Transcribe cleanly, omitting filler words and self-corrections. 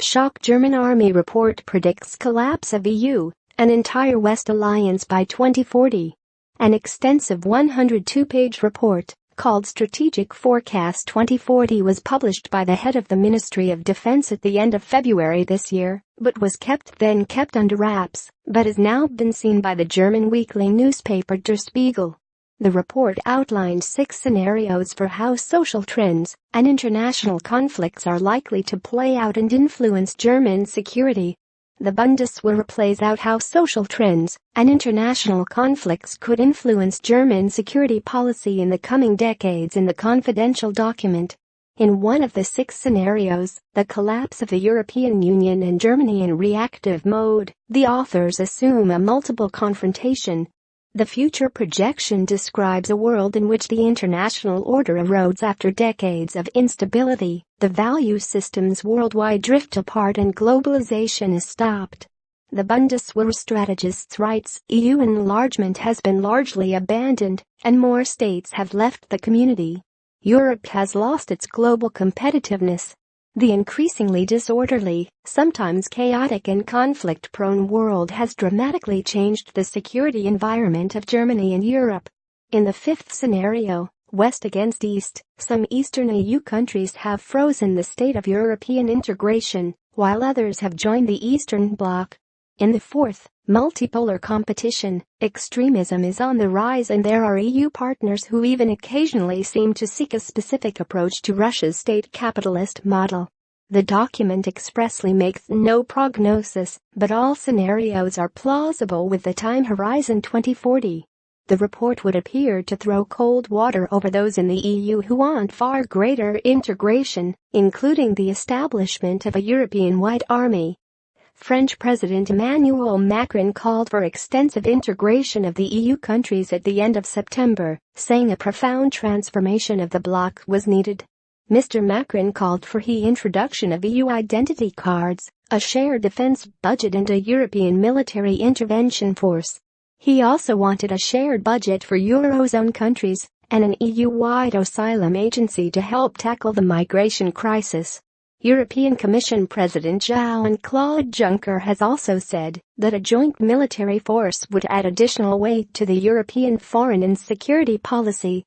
shock German army report predicts collapse of EU, an entire West alliance by 2040. An extensive 102-page report, called Strategic Forecast 2040, was published by the head of the Ministry of Defense at the end of February this year, but was kept under wraps, but has now been seen by the German weekly newspaper Der Spiegel. The report outlined 6 scenarios for how social trends and international conflicts are likely to play out and influence German security. The Bundeswehr plays out how social trends and international conflicts could influence German security policy in the coming decades in the confidential document. In one of the 6 scenarios, the collapse of the European Union and Germany in reactive mode, the authors assume a multiple confrontation. The future projection describes a world in which the international order erodes after decades of instability, the value systems worldwide drift apart and globalization is stopped. The Bundeswehr strategist writes, EU enlargement has been largely abandoned, and more states have left the community. Europe has lost its global competitiveness. The increasingly disorderly, sometimes chaotic and conflict-prone world has dramatically changed the security environment of Germany and Europe. In the 5th scenario, West against East, some Eastern EU countries have frozen the state of European integration, while others have joined the Eastern Bloc. In the 4th, multipolar competition, extremism is on the rise and there are EU partners who even occasionally seem to seek a specific approach to Russia's state capitalist model. The document expressly makes no prognosis, but all scenarios are plausible with the time horizon 2040. The report would appear to throw cold water over those in the EU who want far greater integration, including the establishment of a European-wide army. French President Emmanuel Macron called for extensive integration of the EU countries at the end of September, saying a profound transformation of the bloc was needed. Mr. Macron called for the introduction of EU identity cards, a shared defense budget and a European military intervention force. He also wanted a shared budget for Eurozone countries and an EU-wide asylum agency to help tackle the migration crisis. European Commission President Jean-Claude Juncker has also said that a joint military force would add additional weight to the European foreign and security policy.